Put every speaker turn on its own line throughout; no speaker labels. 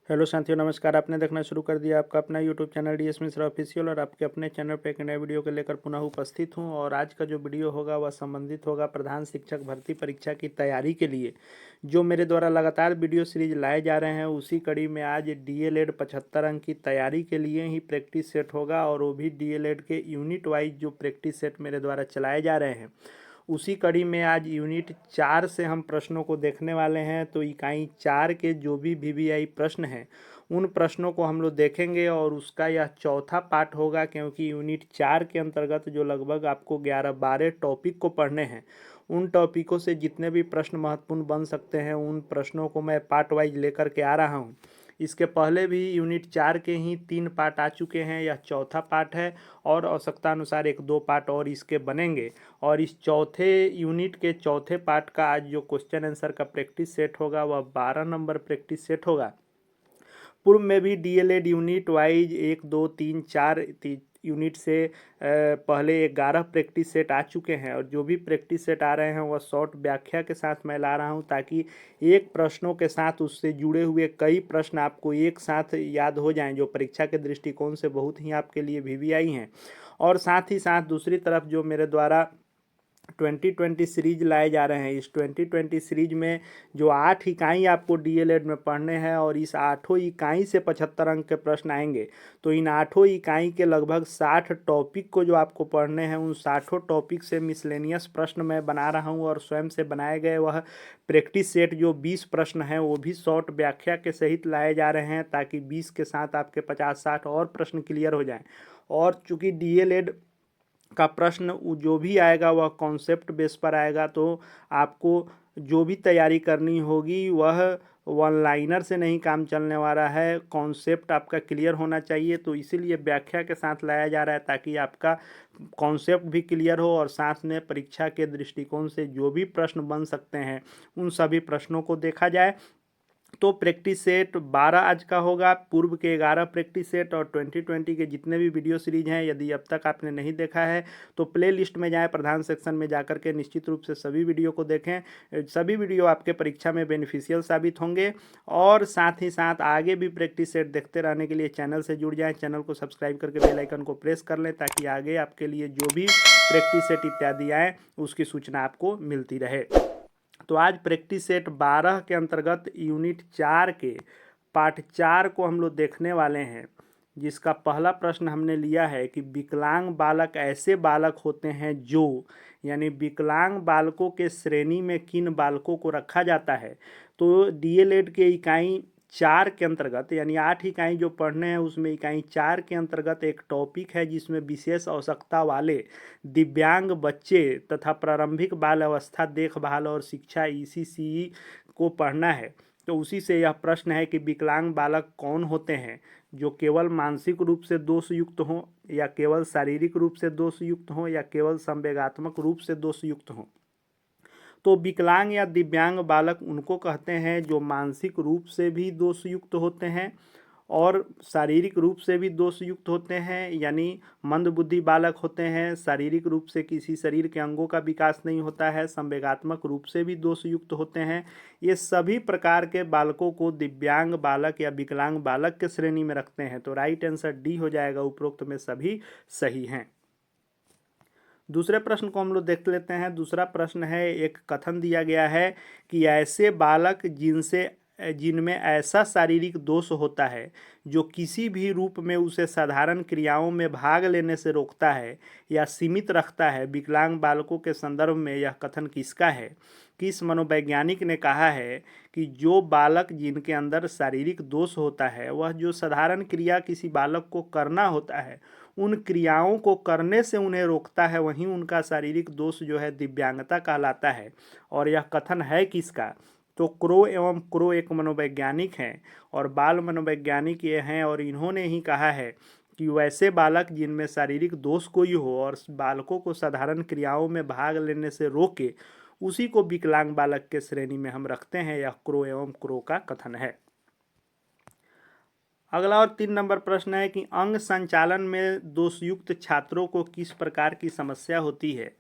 Hello साथियों, नमस्कार। आपने देखना शुरू कर दिया आपका अपना YouTube channel DS Mishra official और आपके अपने चैनल पे एक नए वीडियो को लेकर पुनः उपस्थित हूं। और आज का जो वीडियो होगा वह संबंधित होगा प्रधान शिक्षक भर्ती परीक्षा की तैयारी के लिए जो मेरे द्वारा लगातार वीडियो सीरीज लाए जा रहे हैं। उसी कड़ी में आज डीएलएड 75 अंक की तैयारी के लिए ही प्रैक्टिस सेट होगा, और वो भी डीएलएड के यूनिट वाइज जो प्रैक्टिस सेट मेरे द्वारा चलाए जा रहे हैं उसी कड़ी में आज यूनिट 4 से हम प्रश्नों को देखने वाले हैं। तो इकाई 4 के जो भी वीवीआई प्रश्न हैं उन प्रश्नों को हम लोग देखेंगे, और उसका यह चौथा पार्ट होगा, क्योंकि यूनिट 4 के अंतर्गत जो लगभग आपको 11-12 टॉपिक को पढ़ने हैं, उन टॉपिकों से जितने भी प्रश्न महत्वपूर्ण बन सकते हैं उन प्रश्नों को मैं पार्ट वाइज लेकर के आ रहा हूँ। इसके पहले भी यूनिट 4 के ही 3 पार्ट आ चुके हैं, यह चौथा पार्ट है, और आवश्यकता अनुसार 1-2 पार्ट और इसके बनेंगे। और इस चौथे यूनिट के चौथे पार्ट का आज जो क्वेश्चन आंसर का प्रैक्टिस सेट होगा वह 12 नंबर प्रैक्टिस सेट होगा। पूर्व में भी डीएलएड यूनिट वाइज 1, 2, 3, 4 यूनिट से पहले 11 प्रैक्टिस सेट आ चुके हैं, और जो भी प्रैक्टिस सेट आ रहे हैं वह शॉर्ट व्याख्या के साथ मैं ला रहा हूं, ताकि एक प्रश्नों के साथ उससे जुड़े हुए कई प्रश्न आपको एक साथ याद हो जाएं, जो परीक्षा के दृष्टिकोण से बहुत ही आपके लिए वीवीआई हैं। और साथ ही साथ दूसरी तरफ जो मेरे द्वारा 2020 सीरीज लाए जा रहे हैं, इस 2020 सीरीज में जो 8 इकाई आपको डीएलएड में पढ़ने हैं, और इस 8 इकाई से 75 अंक के प्रश्न आएंगे। तो इन 8 इकाई के लगभग 60 टॉपिक को जो आपको पढ़ने हैं, उन 60 टॉपिक से मिसलेनियस प्रश्न मैं बना रहा हूं, और स्वयं से बनाए गए वह प्रैक्टिस सेट जो 20 प्रश्न हैं वो भी शॉर्ट व्याख्या के सहित लाए जा रहे हैं, ताकि 20 के साथ आपके 50-60 और प्रश्न क्लियर हो जाएं। और चूंकि डीएलएड का प्रश्न जो भी आएगा वह कॉन्सेप्ट बेस पर आएगा, तो आपको जो भी तैयारी करनी होगी वह वन लाइनर से नहीं काम चलने वाला है, कॉन्सेप्ट आपका क्लियर होना चाहिए। तो इसीलिए व्याख्या के साथ लाया जा रहा है, ताकि आपका कॉन्सेप्ट भी क्लियर हो, और साथ में परीक्षा के दृष्टिकोण से जो भी प्रश्न बन सकते हैं उन सभी प्रश्नों को देखा जाए। तो प्रैक्टिस सेट 12 आज का होगा, पूर्व के 11 प्रैक्टिस सेट और 2020 के जितने भी वीडियो सीरीज हैं। यदि अब तक आपने नहीं देखा है तो प्ले लिस्ट में जाएँ, प्रधान सेक्शन में जाकर के निश्चित रूप से सभी वीडियो को देखें। सभी वीडियो आपके परीक्षा में बेनिफिशियल साबित होंगे। और साथ ही साथ आगे भी प्रैक्टिस सेट देखते रहने के लिए चैनल से जुड़ जाएँ, चैनल को सब्सक्राइब करके बेल आइकन को प्रेस कर लें, ताकि आगे आपके लिए जो भी प्रैक्टिस सेट इत्यादि आएँ उसकी सूचना आपको मिलती रहे। तो आज प्रैक्टिस सेट 12 के अंतर्गत यूनिट 4 के पार्ट 4 को हम लोग देखने वाले हैं, जिसका पहला प्रश्न हमने लिया है कि विकलांग बालक ऐसे बालक होते हैं जो, यानी विकलांग बालकों के श्रेणी में किन बालकों को रखा जाता है। तो डीएलएड के इकाई 4 के अंतर्गत, यानी 8 इकाई जो पढ़ने हैं उसमें इकाई 4 के अंतर्गत एक टॉपिक है जिसमें विशेष आवश्यकता वाले दिव्यांग बच्चे तथा प्रारंभिक बाल अवस्था देखभाल और शिक्षा ईसीसीई को पढ़ना है। तो उसी से यह प्रश्न है कि विकलांग बालक कौन होते हैं, जो केवल मानसिक रूप से दोषयुक्त हों, या केवल शारीरिक रूप से दोषयुक्त हों, या केवल संवेगात्मक रूप से दोषयुक्त हों। तो विकलांग या दिव्यांग बालक उनको कहते हैं जो मानसिक रूप से भी दोषयुक्त होते हैं और शारीरिक रूप से भी दोषयुक्त होते हैं, यानी मंदबुद्धि बालक होते हैं, शारीरिक रूप से किसी शरीर के अंगों का विकास नहीं होता है, संवेगात्मक रूप से भी दोषयुक्त होते हैं। ये सभी प्रकार के बालकों को दिव्यांग बालक या विकलांग बालक के श्रेणी में रखते हैं। तो राइट आंसर डी हो जाएगा, उपरोक्त में सभी सही हैं। दूसरे प्रश्न को हम लोग देख लेते हैं। दूसरा प्रश्न है, एक कथन दिया गया है कि ऐसे बालक जिनमें ऐसा शारीरिक दोष होता है जो किसी भी रूप में उसे साधारण क्रियाओं में भाग लेने से रोकता है या सीमित रखता है, विकलांग बालकों के संदर्भ में यह कथन किसका है। किस मनोवैज्ञानिक ने कहा है कि जो बालक जिनके अंदर शारीरिक दोष होता है, वह जो साधारण क्रिया किसी बालक को करना होता है उन क्रियाओं को करने से उन्हें रोकता है, वहीं उनका शारीरिक दोष जो है दिव्यांगता कहलाता है। और यह कथन है किसका। तो क्रो एवं क्रो एक मनोवैज्ञानिक हैं और बाल मनोवैज्ञानिक ये हैं, और इन्होंने ही कहा है कि वैसे बालक जिनमें शारीरिक दोष कोई हो और बालकों को साधारण क्रियाओं में भाग लेने से रोके, उसी को विकलांग बालक के श्रेणी में हम रखते हैं। यह क्रो एवं क्रो का कथन है। अगला और 3 नंबर प्रश्न है कि अंग संचालन में दोषयुक्त छात्रों को किस प्रकार की समस्या होती है।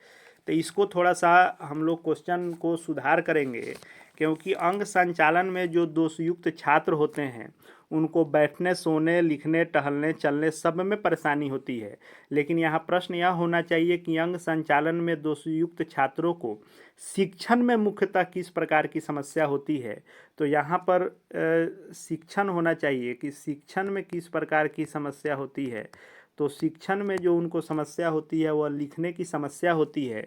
तो इसको थोड़ा सा हम लोग क्वेश्चन को सुधार करेंगे, क्योंकि अंग संचालन में जो दोषयुक्त छात्र होते हैं उनको बैठने, सोने, लिखने, टहलने, चलने सब में परेशानी होती है। लेकिन यहाँ प्रश्न यह होना चाहिए कि अंग संचालन में दोषयुक्त छात्रों को शिक्षण में मुख्यतः किस प्रकार की समस्या होती है। तो यहाँ पर शिक्षण होना चाहिए कि शिक्षण में किस प्रकार की समस्या होती है। तो शिक्षण में जो उनको समस्या होती है वह लिखने की समस्या होती है,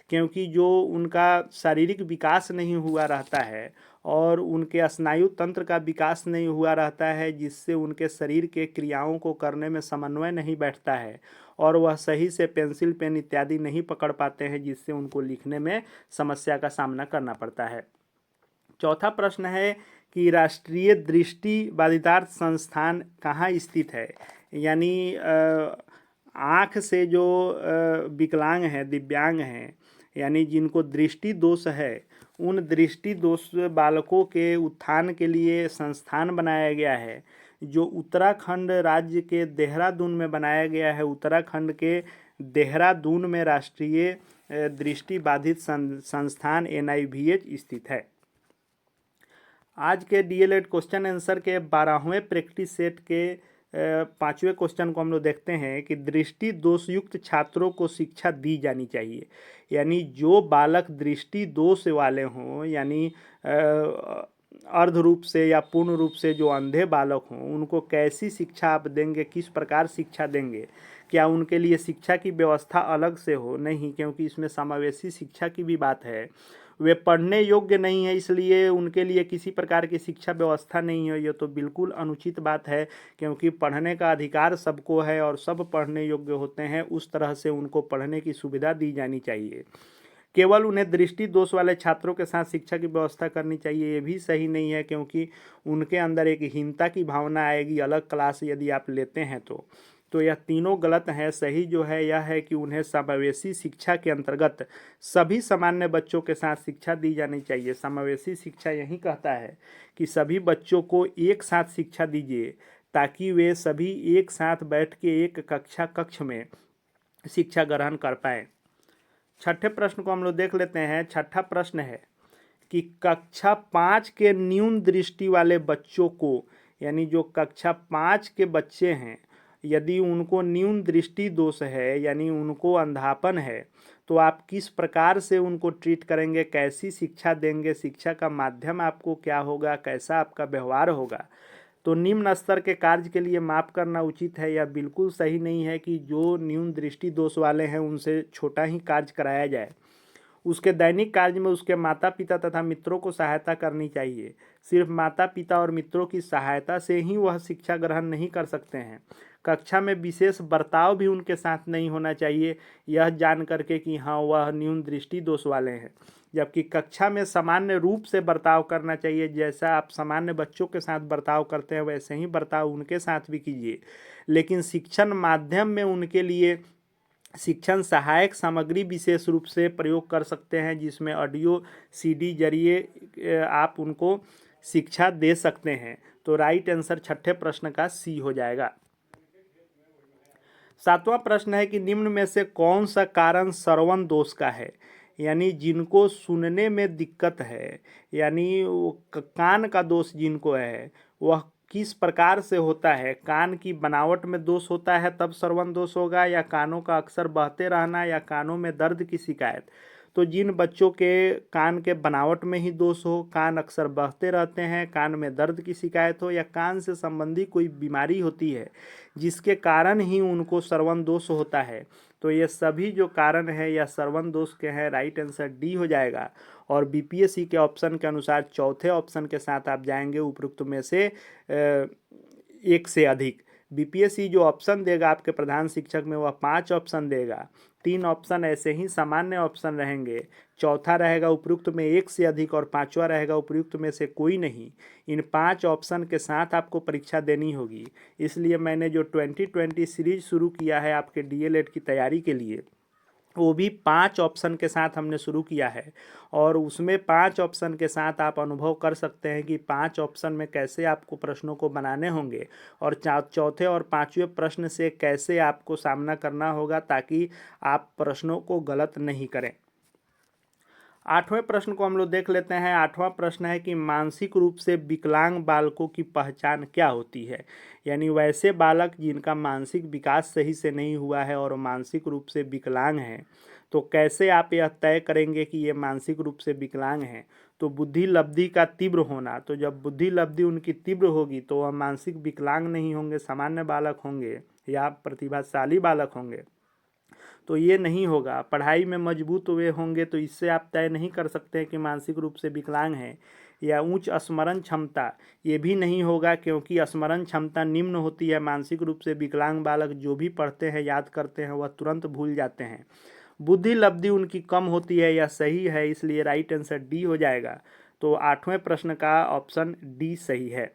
क्योंकि जो उनका शारीरिक विकास नहीं हुआ रहता है और उनके स्नायु तंत्र का विकास नहीं हुआ रहता है, जिससे उनके शरीर के क्रियाओं को करने में समन्वय नहीं बैठता है और वह सही से पेंसिल, पेन इत्यादि नहीं पकड़ पाते हैं, जिससे उनको लिखने में समस्या का सामना करना पड़ता है। चौथा प्रश्न है कि राष्ट्रीय दृष्टि बाधितार्थ संस्थान कहाँ स्थित है। यानी आँख से जो विकलांग हैं, दिव्यांग हैं, यानी जिनको दृष्टि दोष है, उन दृष्टि दोष बालकों के उत्थान के लिए संस्थान बनाया गया है, जो उत्तराखंड राज्य के देहरादून में बनाया गया है। उत्तराखंड के देहरादून में राष्ट्रीय दृष्टि बाधित संस्थान NIVH स्थित है। आज के DLED क्वेश्चन आंसर के 12वें प्रैक्टिस सेट के 5वें क्वेश्चन को हम लोग देखते हैं कि दृष्टि दोषयुक्त छात्रों को शिक्षा दी जानी चाहिए। यानी जो बालक दृष्टि दोष वाले हों, यानी अर्ध रूप से या पूर्ण रूप से जो अंधे बालक हों, उनको कैसी शिक्षा आप देंगे, किस प्रकार शिक्षा देंगे। क्या उनके लिए शिक्षा की व्यवस्था अलग से हो? नहीं, क्योंकि इसमें समावेशी शिक्षा की भी बात है। वे पढ़ने योग्य नहीं है, इसलिए उनके लिए किसी प्रकार की शिक्षा व्यवस्था नहीं है। ये तो बिल्कुल अनुचित बात है, क्योंकि पढ़ने का अधिकार सबको है और सब पढ़ने योग्य होते हैं। उस तरह से उनको पढ़ने की सुविधा दी जानी चाहिए। केवल उन्हें दृष्टि दोष वाले छात्रों के साथ शिक्षा की व्यवस्था करनी चाहिए, ये भी सही नहीं है, क्योंकि उनके अंदर एक हीनता की भावना आएगी अलग क्लास यदि आप लेते हैं तो यह तीनों गलत है। सही जो है यह है कि उन्हें समावेशी शिक्षा के अंतर्गत सभी सामान्य बच्चों के साथ शिक्षा दी जानी चाहिए। समावेशी शिक्षा यही कहता है कि सभी बच्चों को एक साथ शिक्षा दीजिए, ताकि वे सभी एक साथ बैठ के एक कक्ष में शिक्षा ग्रहण कर पाएँ। छठे प्रश्न को हम लोग देख लेते हैं। छठा प्रश्न है कि कक्षा 5 के न्यून दृष्टि वाले बच्चों को, यानी जो कक्षा 5 के बच्चे हैं, यदि उनको न्यून दृष्टि दोष है, यानी उनको अंधापन है, तो आप किस प्रकार से उनको ट्रीट करेंगे, कैसी शिक्षा देंगे, शिक्षा का माध्यम आपको क्या होगा, कैसा आपका व्यवहार होगा। तो निम्न स्तर के कार्य के लिए माफ़ करना उचित है। यह बिल्कुल सही नहीं है कि जो न्यून दृष्टि दोष वाले हैं उनसे छोटा ही कार्य कराया जाए। उसके दैनिक कार्य में उसके माता पिता तथा मित्रों को सहायता करनी चाहिए। सिर्फ माता पिता और मित्रों की सहायता से ही वह शिक्षा ग्रहण नहीं कर सकते हैं। कक्षा में विशेष बर्ताव भी उनके साथ नहीं होना चाहिए, यह जान करके कि हाँ वह न्यून दृष्टि दोष वाले हैं। जबकि कक्षा में सामान्य रूप से बर्ताव करना चाहिए। जैसा आप सामान्य बच्चों के साथ बर्ताव करते हैं वैसे ही बर्ताव उनके साथ भी कीजिए। लेकिन शिक्षण माध्यम में उनके लिए शिक्षण सहायक सामग्री विशेष रूप से प्रयोग कर सकते हैं, जिसमें ऑडियो CD जरिए आप उनको शिक्षा दे सकते हैं। तो राइट आंसर छठे प्रश्न का C हो जाएगा। सातवां प्रश्न है कि निम्न में से कौन सा कारण श्रवण दोष का है। यानी जिनको सुनने में दिक्कत है, यानी कान का दोष जिनको है, वह किस प्रकार से होता है। कान की बनावट में दोष होता है तब श्रवण दोष होगा, या कानों का अक्सर बहते रहना, या कानों में दर्द की शिकायत। तो जिन बच्चों के कान के बनावट में ही दोष हो, कान अक्सर बहते रहते हैं, कान में दर्द की शिकायत हो, या कान से संबंधी कोई बीमारी होती है जिसके कारण ही उनको श्रवण दोष होता है, तो ये सभी जो कारण है या श्रवण दोष के हैं। राइट आंसर D हो जाएगा। और BPSC के ऑप्शन के अनुसार चौथे ऑप्शन के साथ आप जाएंगे, उपरोक्त में से एक से अधिक। BPSC जो ऑप्शन देगा आपके प्रधान शिक्षक में वह 5 ऑप्शन देगा। 3 ऑप्शन ऐसे ही सामान्य ऑप्शन रहेंगे, चौथा रहेगा उपयुक्त में एक से अधिक, और 5वां रहेगा उपयुक्त में से कोई नहीं। इन 5 ऑप्शन के साथ आपको परीक्षा देनी होगी। इसलिए मैंने जो 2020 सीरीज शुरू किया है आपके DLED की तैयारी के लिए, वो भी 5 ऑप्शन के साथ हमने शुरू किया है, और उसमें 5 ऑप्शन के साथ आप अनुभव कर सकते हैं कि 5 ऑप्शन में कैसे आपको प्रश्नों को बनाने होंगे, और चौथे और 5वें प्रश्न से कैसे आपको सामना करना होगा, ताकि आप प्रश्नों को गलत नहीं करें। 8वें प्रश्न को हम लोग देख लेते हैं। 8वां प्रश्न है कि मानसिक रूप से विकलांग बालकों की पहचान क्या होती है। यानी वैसे बालक जिनका मानसिक विकास सही से नहीं हुआ है और मानसिक रूप से विकलांग हैं, तो कैसे आप यह तय करेंगे कि ये मानसिक रूप से विकलांग हैं। तो बुद्धि लब्धि का तीव्र होना, तो जब बुद्धि लब्धि उनकी तीव्र होगी तो वह मानसिक विकलांग नहीं होंगे, सामान्य बालक होंगे या प्रतिभाशाली बालक होंगे। तो ये नहीं होगा। पढ़ाई में मजबूत वे होंगे तो इससे आप तय नहीं कर सकते हैं कि मानसिक रूप से विकलांग हैं। या उच्च स्मरण क्षमता, ये भी नहीं होगा क्योंकि स्मरण क्षमता निम्न होती है। मानसिक रूप से विकलांग बालक जो भी पढ़ते हैं याद करते हैं वह तुरंत भूल जाते हैं। बुद्धि लब्धि उनकी कम होती है, यह सही है, इसलिए राइट आंसर डी हो जाएगा। तो 8वें प्रश्न का ऑप्शन डी सही है।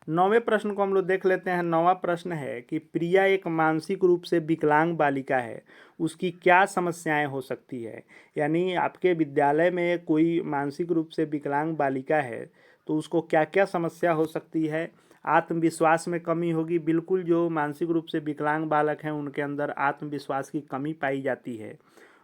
9वें प्रश्न को हम लोग देख लेते हैं। 9वां प्रश्न है कि प्रिया एक मानसिक रूप से विकलांग बालिका है, उसकी क्या समस्याएं हो सकती है। यानी आपके विद्यालय में कोई मानसिक रूप से विकलांग बालिका है तो उसको क्या क्या समस्या हो सकती है। आत्मविश्वास में कमी होगी, बिल्कुल जो मानसिक रूप से विकलांग बालक हैं उनके अंदर आत्मविश्वास की कमी पाई जाती है।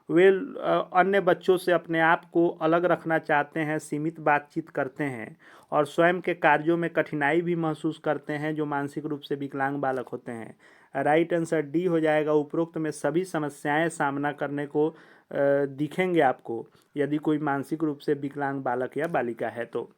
वे अन्य बच्चों से अपने आप को अलग रखना चाहते हैं, सीमित बातचीत करते हैं और स्वयं के कार्यों में कठिनाई भी महसूस करते हैं जो मानसिक रूप से विकलांग बालक होते हैं। राइट आंसर डी हो जाएगा। उपरोक्त में सभी समस्याएं सामना करने को दिखेंगे आपको यदि कोई मानसिक रूप से विकलांग बालक या बालिका है तो।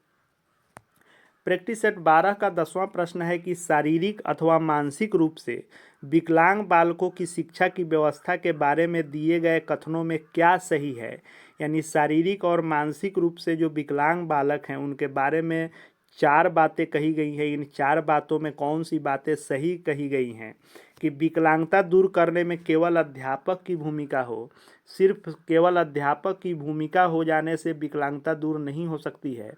प्रैक्टिस सेट 12 का 10वां प्रश्न है कि शारीरिक अथवा मानसिक रूप से विकलांग बालकों की शिक्षा की व्यवस्था के बारे में दिए गए कथनों में क्या सही है। यानी शारीरिक और मानसिक रूप से जो विकलांग बालक हैं उनके बारे में 4 बातें कही गई हैं। इन 4 बातों में कौन सी बातें सही कही गई हैं। कि विकलांगता दूर करने में केवल अध्यापक की भूमिका हो। सिर्फ केवल अध्यापक की भूमिका हो जाने से विकलांगता दूर नहीं हो सकती है।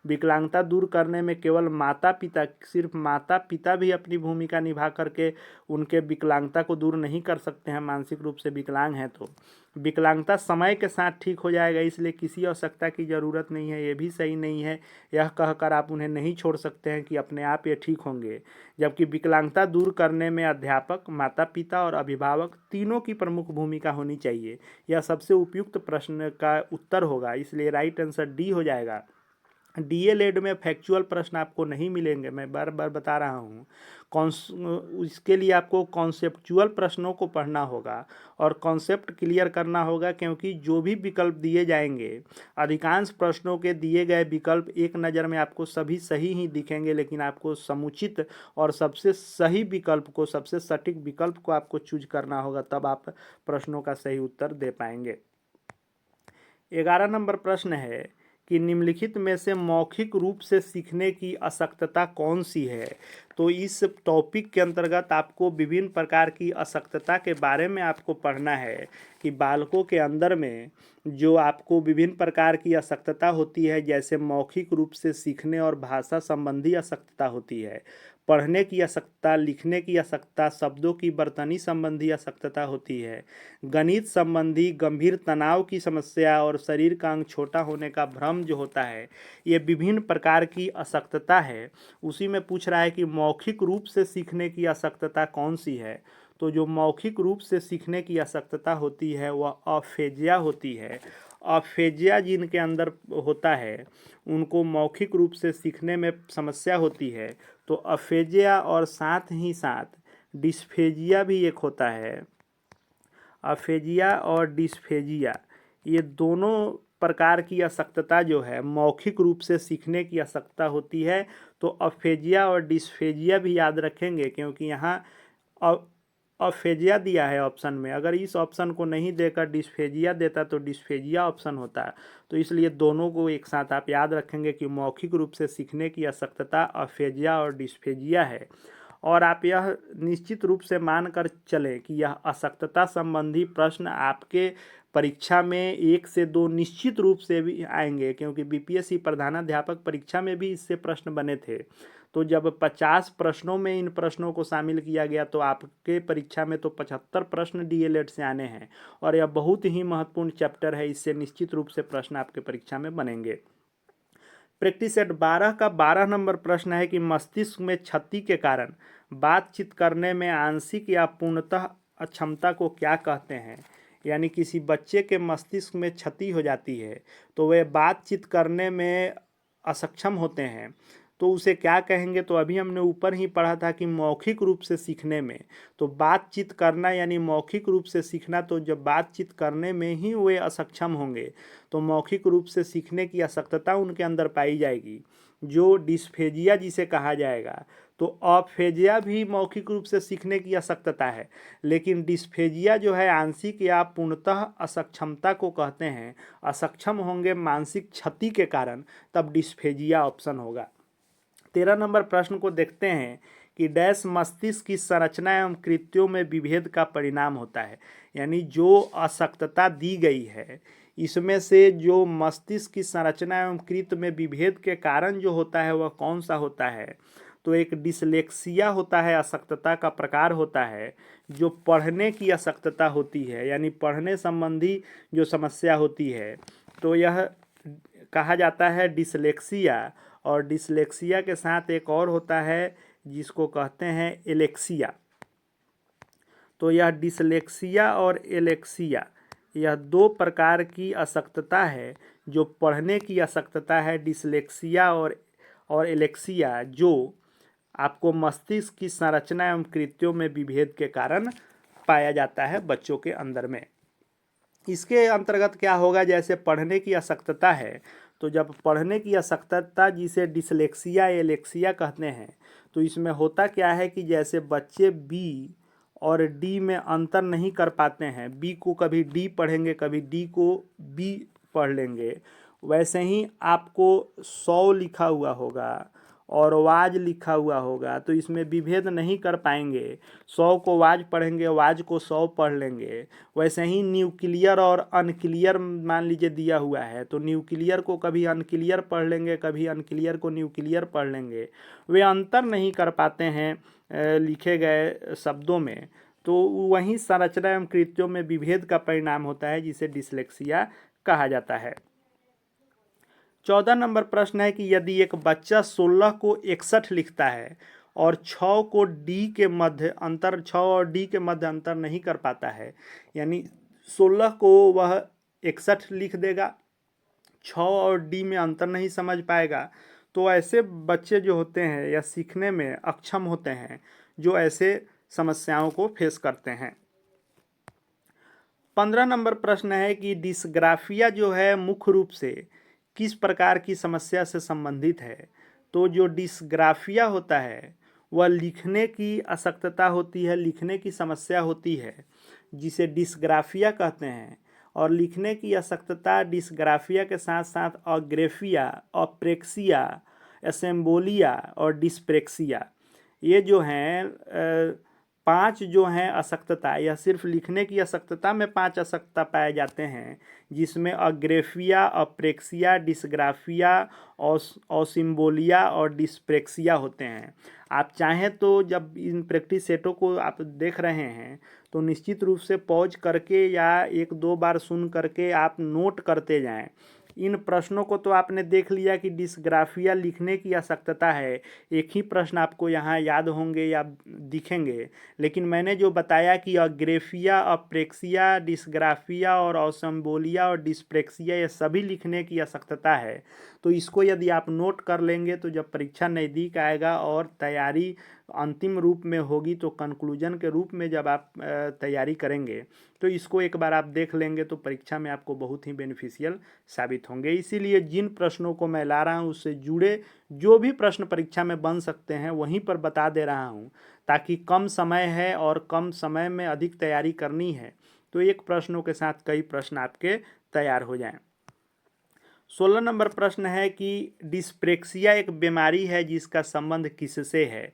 विकलांगता दूर करने में केवल माता पिता, सिर्फ माता पिता भी अपनी भूमिका निभा करके उनके विकलांगता को दूर नहीं कर सकते हैं। मानसिक रूप से विकलांग हैं तो विकलांगता समय के साथ ठीक हो जाएगा, इसलिए किसी आवश्यकता की ज़रूरत नहीं है, ये भी सही नहीं है। यह कहकर आप उन्हें नहीं छोड़ सकते हैं कि अपने आप ये ठीक होंगे। जबकि विकलांगता दूर करने में अध्यापक, माता पिता और अभिभावक तीनों की प्रमुख भूमिका होनी चाहिए। यह सबसे उपयुक्त प्रश्न का उत्तर होगा, इसलिए राइट आंसर डी हो जाएगा। डीएलएड में फैक्चुअल प्रश्न आपको नहीं मिलेंगे, मैं बार बार बता रहा हूँ। इसके लिए आपको कॉन्सेप्चुअल प्रश्नों को पढ़ना होगा और कॉन्सेप्ट क्लियर करना होगा, क्योंकि जो भी विकल्प दिए जाएंगे, अधिकांश प्रश्नों के दिए गए विकल्प एक नज़र में आपको सभी सही ही दिखेंगे, लेकिन आपको समुचित और सबसे सही विकल्प को, सबसे सटीक विकल्प को आपको चूज करना होगा, तब आप प्रश्नों का सही उत्तर दे पाएंगे। 11 नंबर प्रश्न है कि निम्नलिखित में से मौखिक रूप से सीखने की अशक्तता कौन सी है। तो इस टॉपिक के अंतर्गत आपको विभिन्न प्रकार की अशक्तता के बारे में आपको पढ़ना है कि बालकों के अंदर में जो आपको विभिन्न प्रकार की अशक्तता होती है, जैसे मौखिक रूप से सीखने और भाषा संबंधी अशक्तता होती है, पढ़ने की अशक्तता, लिखने की अशक्तता, शब्दों की बर्तनी संबंधी अशक्तता होती है, गणित संबंधी गंभीर तनाव की समस्या और शरीर का अंग छोटा होने का भ्रम जो होता है, ये विभिन्न प्रकार की अशक्तता है। उसी में पूछ रहा है कि मौखिक रूप से सीखने की अशक्तता कौन सी है। तो जो मौखिक रूप से सीखने की अशक्तता होती है वह अफेजिया होती है। अफेजिया जिनके अंदर होता है उनको मौखिक रूप से सीखने में समस्या होती है। तो अफेजिया और साथ ही साथ डिस्फेजिया भी एक होता है। अफेजिया और डिस्फेजिया, ये दोनों प्रकार की अशक्तता जो है मौखिक रूप से सीखने की अशक्तता होती है। तो अफेजिया और डिस्फेजिया भी याद रखेंगे, क्योंकि यहाँ अफेजिया दिया है ऑप्शन में। अगर इस ऑप्शन को नहीं देकर डिस्फेजिया देता तो डिस्फेजिया ऑप्शन होता। तो इसलिए दोनों को एक साथ आप याद रखेंगे कि मौखिक रूप से सीखने की अशक्तता अफेजिया और डिस्फेजिया है। और आप यह निश्चित रूप से मानकर चलें कि यह अशक्तता संबंधी प्रश्न आपके परीक्षा में 1 से 2 निश्चित रूप से भी आएंगे, क्योंकि बीपीएससी प्रधानाध्यापक परीक्षा में भी इससे प्रश्न बने थे। तो जब 50 प्रश्नों में इन प्रश्नों को शामिल किया गया तो आपके परीक्षा में तो 75 प्रश्न डीएलएड से आने हैं, और यह बहुत ही महत्वपूर्ण चैप्टर है, इससे निश्चित रूप से प्रश्न आपके परीक्षा में बनेंगे। प्रैक्टिस सेट 12 का 12 नंबर प्रश्न है कि मस्तिष्क में क्षति के कारण बातचीत करने में आंशिक या पूर्णतः अक्षमता को क्या कहते हैं। यानी किसी बच्चे के मस्तिष्क में क्षति हो जाती है तो वे बातचीत करने में असक्षम होते हैं, तो उसे क्या कहेंगे? तो अभी हमने ऊपर ही पढ़ा था कि मौखिक रूप से सीखने में, तो बातचीत करना यानी मौखिक रूप से सीखना, तो जब बातचीत करने में ही वे असक्षम होंगे तो मौखिक रूप से सीखने की अशक्तता उनके अंदर पाई जाएगी, जो डिस्फेजिया जिसे कहा जाएगा। तो अफेजिया भी मौखिक रूप से सीखने की अशक्तता है, लेकिन डिस्फेजिया जो है आंशिक या पूर्णतः असक्षमता को कहते हैं। असक्षम होंगे मानसिक क्षति के कारण, तब डिस्फेजिया ऑप्शन होगा। 13 नंबर प्रश्न को देखते हैं कि डैश मस्तिष्क की संरचना एवं कृत्यों में विभेद का परिणाम होता है। यानी जो अशक्तता दी गई है इसमें से जो मस्तिष्क की संरचना एवं कृत्य में विभेद के कारण जो होता है वह कौन सा होता है? तो एक डिसलेक्सिया होता है, अशक्तता का प्रकार होता है जो पढ़ने की अशक्तता होती है, यानी पढ़ने संबंधी जो समस्या होती है, तो यह कहा जाता है डिसलेक्सिया। और डिसलेक्सिया के साथ एक और होता है जिसको कहते हैं एलेक्सिया। तो यह डिसलेक्सिया और एलेक्सिया यह दो प्रकार की अशक्तता है। जो पढ़ने की अशक्तता है डिसलेक्सिया और एलेक्सिया, जो आपको मस्तिष्क की संरचना एवं कृत्यों में विभेद के कारण पाया जाता है बच्चों के अंदर में। इसके अंतर्गत क्या होगा? जैसे पढ़ने की अशक्तता है, तो जब पढ़ने की अशक्तता जिसे डिसलेक्सिया एलेक्सिया कहते हैं, तो इसमें होता क्या है कि जैसे बच्चे बी और डी में अंतर नहीं कर पाते हैं, बी को कभी डी पढ़ेंगे कभी डी को बी पढ़ लेंगे, वैसे ही आपको 100 लिखा हुआ होगा और वाज लिखा हुआ होगा, तो इसमें विभेद नहीं कर पाएंगे। 100 को वाज पढ़ेंगे, वाज को 100 पढ़ लेंगे। वैसे ही न्यूक्लियर और अनक्लियर मान लीजिए दिया हुआ है, तो न्यूक्लियर को कभी अनक्लियर पढ़ लेंगे, कभी अनक्लियर को न्यूक्लियर पढ़ लेंगे। वे अंतर नहीं कर पाते हैं लिखे गए शब्दों में, तो वहीं संरचना एवं कृत्यों में विभेद का परिणाम होता है जिसे डिसलेक्सिया कहा जाता है। 14 नंबर प्रश्न है कि यदि एक बच्चा 16 को 61 लिखता है और 6 को डी के मध्य अंतर 6 और डी के मध्य अंतर नहीं कर पाता है, यानी 16 को वह 61 लिख देगा, 6 और डी में अंतर नहीं समझ पाएगा, तो ऐसे बच्चे जो होते हैं या सीखने में अक्षम होते हैं जो ऐसे समस्याओं को फेस करते हैं। 15 नंबर प्रश्न है कि डिस्ग्राफिया जो है मुख्य रूप से किस प्रकार की समस्या से संबंधित है? तो जो डिस्ग्राफिया होता है वह लिखने की अशक्तता होती है, लिखने की समस्या होती है जिसे डिस्ग्राफिया कहते हैं। और लिखने की अशक्तता डिस्ग्राफिया के साथ साथ अग्रेफिया, अप्रेक्सिया, एसेम्बोलिया और डिस्प्रेक्सिया, ये जो हैं 5 जो हैं अशक्तता, यह सिर्फ लिखने की अशक्तता में 5 अशक्तता पाए जाते हैं, जिसमें अग्रेफिया, अप्रेक्सिया, डिस्ग्राफिया, ओसिम्बोलिया और डिस्प्रेक्सिया होते हैं। आप चाहें तो जब इन प्रैक्टिस सेटों को आप देख रहे हैं तो निश्चित रूप से पॉज करके या 1-2 बार सुन करके आप नोट करते जाएं। इन प्रश्नों को तो आपने देख लिया कि डिस्ग्राफिया लिखने की अशक्तता है, एक ही प्रश्न आपको यहाँ याद होंगे या दिखेंगे, लेकिन मैंने जो बताया कि अग्रेफिया, अप्रेक्सिया, डिस्ग्राफिया और ओसम्बोलिया और डिस्प्रेक्सिया ये सभी लिखने की अशक्तता है, तो इसको यदि आप नोट कर लेंगे तो जब परीक्षा नज़दीक आएगा और तैयारी अंतिम रूप में होगी, तो कंक्लूजन के रूप में जब आप तैयारी करेंगे तो इसको एक बार आप देख लेंगे तो परीक्षा में आपको बहुत ही बेनिफिशियल साबित होंगे। इसीलिए जिन प्रश्नों को मैं ला रहा हूँ उससे जुड़े जो भी प्रश्न परीक्षा में बन सकते हैं वहीं पर बता दे रहा हूँ, ताकि कम समय है और कम समय में अधिक तैयारी करनी है तो एक प्रश्नों के साथ कई प्रश्न आपके तैयार हो जाएं। 16 नंबर प्रश्न है कि डिस्प्रेक्सिया एक बीमारी है जिसका संबंध किससे है?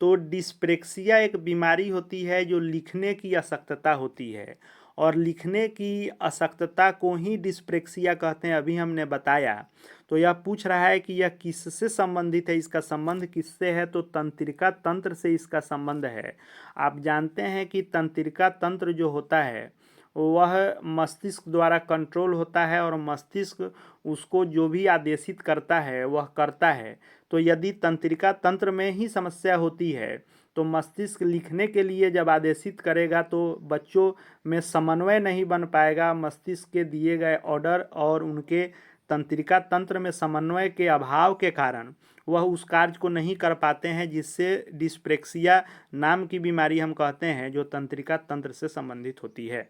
तो डिस्प्रेक्सिया एक बीमारी होती है जो लिखने की अशक्तता होती है, और लिखने की अशक्तता को ही डिस्प्रेक्सिया कहते हैं, अभी हमने बताया। तो यह पूछ रहा है कि यह किससे संबंधित है, इसका संबंध किससे है? तो तंत्रिका तंत्र से इसका संबंध है। आप जानते हैं कि तंत्रिका तंत्र जो होता है वह मस्तिष्क द्वारा कंट्रोल होता है और मस्तिष्क उसको जो भी आदेशित करता है वह करता है। तो यदि तंत्रिका तंत्र में ही समस्या होती है तो मस्तिष्क लिखने के लिए जब आदेशित करेगा तो बच्चों में समन्वय नहीं बन पाएगा। मस्तिष्क के दिए गए ऑर्डर और उनके तंत्रिका तंत्र में समन्वय के अभाव के कारण वह उस कार्य को नहीं कर पाते हैं, जिससे डिस्प्रेक्सिया नाम की बीमारी हम कहते हैं, जो तंत्रिका तंत्र से संबंधित होती है।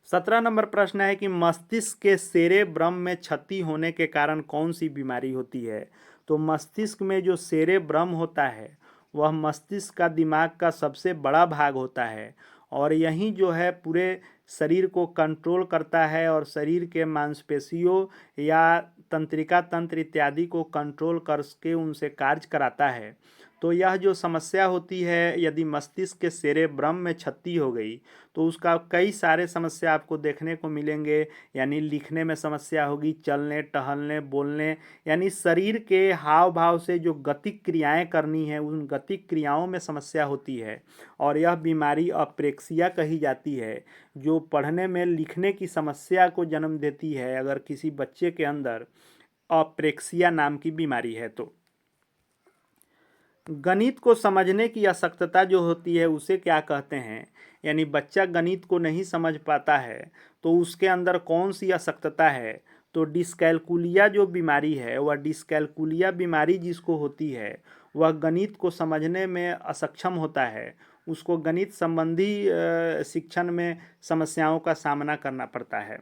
17 नंबर प्रश्न है कि मस्तिष्क के सेरेब्रम में क्षति होने के कारण कौन सी बीमारी होती है। तो मस्तिष्क में जो सेरेब्रम होता है वह मस्तिष्क का दिमाग का सबसे बड़ा भाग होता है और यही जो है पूरे शरीर को कंट्रोल करता है और शरीर के मांसपेशियों या तंत्रिका तंत्र इत्यादि को कंट्रोल करके उनसे कार्य कराता है। तो यह जो समस्या होती है, यदि मस्तिष्क के सेरेब्रम में क्षति हो गई तो उसका कई सारे समस्या आपको देखने को मिलेंगे। यानी लिखने में समस्या होगी, चलने टहलने बोलने, यानी शरीर के हाव भाव से जो गतिक क्रियाएं करनी है उन गतिक क्रियाओं में समस्या होती है। और यह बीमारी अप्रेक्सिया कही जाती है, जो पढ़ने में लिखने की समस्या को जन्म देती है अगर किसी बच्चे के अंदर अप्रेक्सिया नाम की बीमारी है। तो गणित को समझने की अशक्तता जो होती है उसे क्या कहते हैं। यानी बच्चा गणित को नहीं समझ पाता है तो उसके अंदर कौन सी अशक्तता है। तो डिस्कैल्कुलिया जो बीमारी है, वह डिस्कैल्कुलिया बीमारी जिसको होती है वह गणित को समझने में असक्षम होता है, उसको गणित संबंधी शिक्षण में समस्याओं का सामना करना पड़ता है।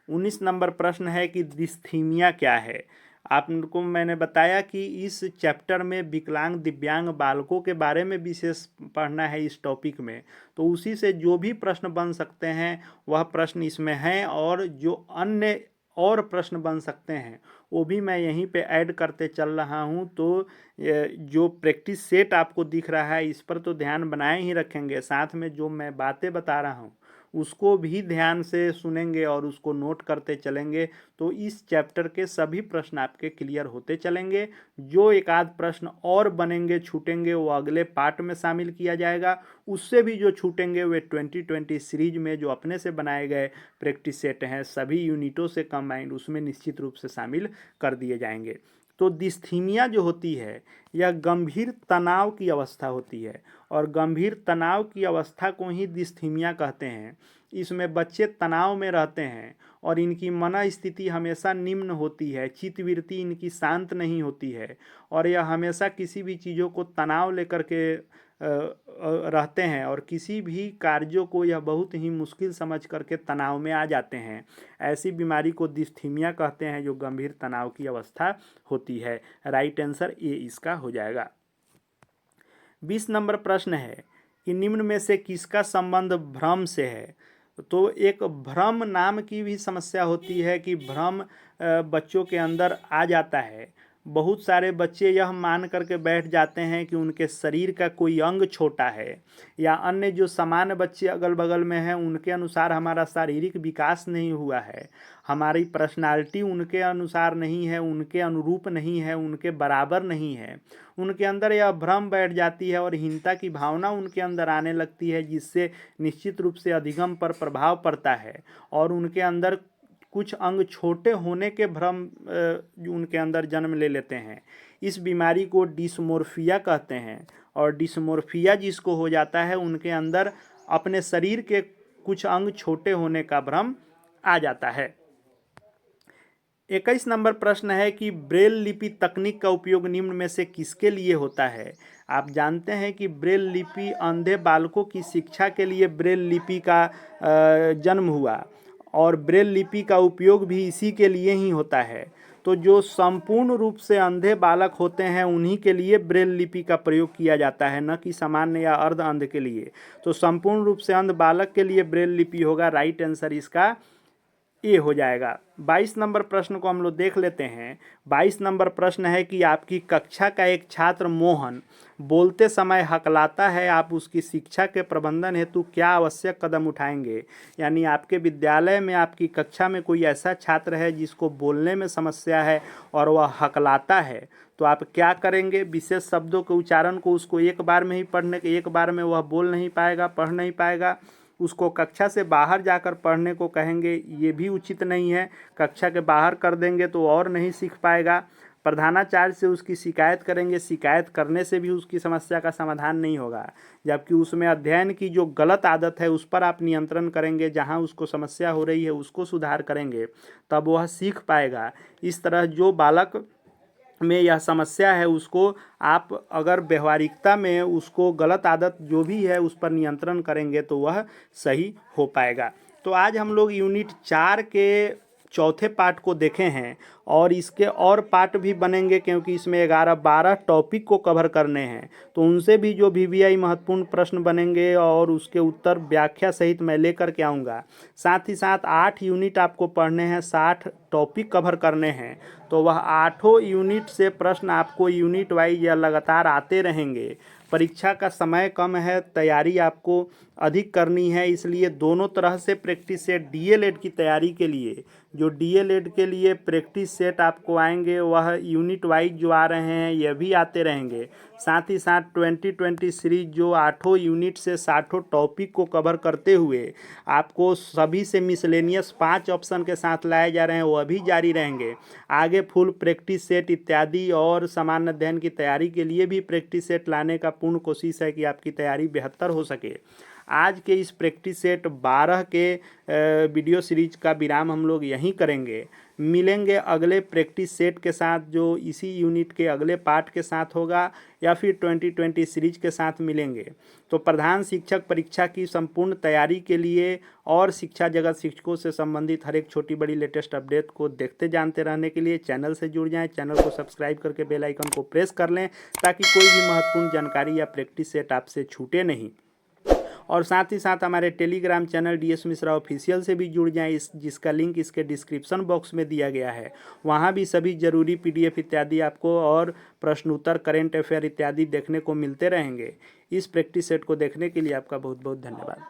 19 नंबर प्रश्न है कि डिस्थीमिया क्या है। आपको मैंने बताया कि इस चैप्टर में विकलांग दिव्यांग बालकों के बारे में विशेष पढ़ना है इस टॉपिक में, तो उसी से जो भी प्रश्न बन सकते हैं वह प्रश्न इसमें हैं और जो अन्य और प्रश्न बन सकते हैं वो भी मैं यहीं पे ऐड करते चल रहा हूं। तो जो प्रैक्टिस सेट आपको दिख रहा है इस पर तो ध्यान बनाए ही रखेंगे, साथ में जो मैं बातें बता रहा हूं उसको भी ध्यान से सुनेंगे और उसको नोट करते चलेंगे तो इस चैप्टर के सभी प्रश्न आपके क्लियर होते चलेंगे। जो एक आध प्रश्न और बनेंगे छूटेंगे वो अगले पार्ट में शामिल किया जाएगा, उससे भी जो छूटेंगे वे 2020 सीरीज में जो अपने से बनाए गए प्रैक्टिस सेट हैं सभी यूनिटों से कंबाइंड उसमें निश्चित रूप से शामिल कर दिए जाएंगे। तो डिस्थीमिया जो होती है यह गंभीर तनाव की अवस्था होती है और गंभीर तनाव की अवस्था को ही डिस्थीमिया कहते हैं। इसमें बच्चे तनाव में रहते हैं और इनकी मन स्थिति हमेशा निम्न होती है, चित्तवृत्ति इनकी शांत नहीं होती है और यह हमेशा किसी भी चीज़ों को तनाव लेकर के रहते हैं और किसी भी कार्यों को यह बहुत ही मुश्किल समझ करके तनाव में आ जाते हैं। ऐसी बीमारी को डिस्थीमिया कहते हैं जो गंभीर तनाव की अवस्था होती है। राइट आंसर ए इसका हो जाएगा। 20 नंबर प्रश्न है कि निम्न में से किसका संबंध भ्रम से है। तो एक भ्रम नाम की भी समस्या होती है कि भ्रम बच्चों के अंदर आ जाता है। बहुत सारे बच्चे यह मान करके बैठ जाते हैं कि उनके शरीर का कोई अंग छोटा है या अन्य जो सामान्य बच्चे अगल बगल में हैं उनके अनुसार हमारा शारीरिक विकास नहीं हुआ है, हमारी पर्सनालिटी उनके अनुसार नहीं है, उनके अनुरूप नहीं है, उनके बराबर नहीं है। उनके अंदर यह भ्रम बैठ जाती है और हीनता की भावना उनके अंदर आने लगती है, जिससे निश्चित रूप से अधिगम पर प्रभाव पड़ता है और उनके अंदर कुछ अंग छोटे होने के भ्रम उनके अंदर जन्म ले लेते हैं। इस बीमारी को डिस्मोर्फिया कहते हैं और डिस्मोर्फिया जिसको हो जाता है उनके अंदर अपने शरीर के कुछ अंग छोटे होने का भ्रम आ जाता है। 21 नंबर प्रश्न है कि ब्रेल लिपि तकनीक का उपयोग निम्न में से किसके लिए होता है। आप जानते हैं कि ब्रेल लिपि अंधे बालकों की शिक्षा के लिए ब्रेल लिपि का जन्म हुआ और ब्रेल लिपि का उपयोग भी इसी के लिए ही होता है। तो जो संपूर्ण रूप से अंधे बालक होते हैं उन्हीं के लिए ब्रेल लिपि का प्रयोग किया जाता है, न कि सामान्य या अर्ध अंध के लिए। तो संपूर्ण रूप से अंध बालक के लिए ब्रेल लिपि होगा। राइट आंसर इसका ए हो जाएगा। 22 नंबर प्रश्न को हम लोग देख लेते हैं। 22 नंबर प्रश्न है कि आपकी कक्षा का एक छात्र मोहन बोलते समय हकलाता है, आप उसकी शिक्षा के प्रबंधन हेतु क्या आवश्यक कदम उठाएंगे। यानी आपके विद्यालय में आपकी कक्षा में कोई ऐसा छात्र है जिसको बोलने में समस्या है और वह हकलाता है, तो आप क्या करेंगे। विशेष शब्दों के उच्चारण को उसको एक बार में ही पढ़ने के एक बार में वह बोल नहीं पाएगा, पढ़ नहीं पाएगा, उसको कक्षा से बाहर जाकर पढ़ने को कहेंगे, ये भी उचित नहीं है। कक्षा के बाहर कर देंगे तो और नहीं सीख पाएगा। प्रधानाचार्य से उसकी शिकायत करेंगे, शिकायत करने से भी उसकी समस्या का समाधान नहीं होगा, जबकि उसमें अध्ययन की जो गलत आदत है उस पर आप नियंत्रण करेंगे, जहां उसको समस्या हो रही है उसको सुधार करेंगे, तब वह सीख पाएगा। इस तरह जो बालक में यह समस्या है उसको आप अगर व्यवहारिकता में उसको गलत आदत जो भी है उस पर नियंत्रण करेंगे तो वह सही हो पाएगा। तो आज हम लोग यूनिट 4 के चौथे पार्ट को देखे हैं और इसके और पार्ट भी बनेंगे, क्योंकि इसमें 11-12 टॉपिक को कवर करने हैं। तो उनसे भी जो वीवीआई महत्वपूर्ण प्रश्न बनेंगे और उसके उत्तर व्याख्या सहित मैं लेकर के आऊँगा। साथ ही साथ 8 यूनिट आपको पढ़ने हैं, 60 टॉपिक कवर करने हैं। तो वह 8 यूनिट से प्रश्न आपको यूनिट वाइज या लगातार आते रहेंगे। परीक्षा का समय कम है, तैयारी आपको अधिक करनी है, इसलिए दोनों तरह से प्रैक्टिस सेट डीएलएड की तैयारी के लिए, जो डीएलएड के लिए प्रैक्टिस सेट आपको आएंगे वह यूनिट वाइज जो आ रहे हैं यह भी आते रहेंगे। साथ ही साथ 2020 सीरीज जो 8 यूनिट से 60 टॉपिक को कवर करते हुए आपको सभी से मिसलेनियस 5 ऑप्शन के साथ लाए जा रहे हैं वह भी जारी रहेंगे। आगे फुल प्रैक्टिस सेट इत्यादि और सामान्य अध्ययन की तैयारी के लिए भी प्रैक्टिस सेट लाने का पूर्ण कोशिश है कि आपकी तैयारी बेहतर हो सके। आज के इस प्रैक्टिस सेट 12 के वीडियो सीरीज का विराम हम लोग यहीं करेंगे। मिलेंगे अगले प्रैक्टिस सेट के साथ जो इसी यूनिट के अगले पार्ट के साथ होगा, या फिर 2020 सीरीज के साथ मिलेंगे। तो प्रधान शिक्षक परीक्षा की संपूर्ण तैयारी के लिए और शिक्षा जगत शिक्षकों से संबंधित हर एक छोटी बड़ी लेटेस्ट अपडेट को देखते जानते रहने के लिए चैनल से जुड़ जाएं। चैनल को सब्सक्राइब करके बेल आइकन को प्रेस कर लें, ताकि कोई भी महत्वपूर्ण जानकारी या प्रैक्टिस सेट आपसे छूटे नहीं। और साथ ही साथ हमारे Telegram channel DS Mishra official से भी जुड़ जाएं, जिसका लिंक इसके डिस्क्रिप्शन बॉक्स में दिया गया है। वहां भी सभी जरूरी पीडीएफ इत्यादि आपको और प्रश्न उत्तर, करेंट अफेयर इत्यादि देखने को मिलते रहेंगे। इस प्रैक्टिस सेट को देखने के लिए आपका बहुत बहुत धन्यवाद।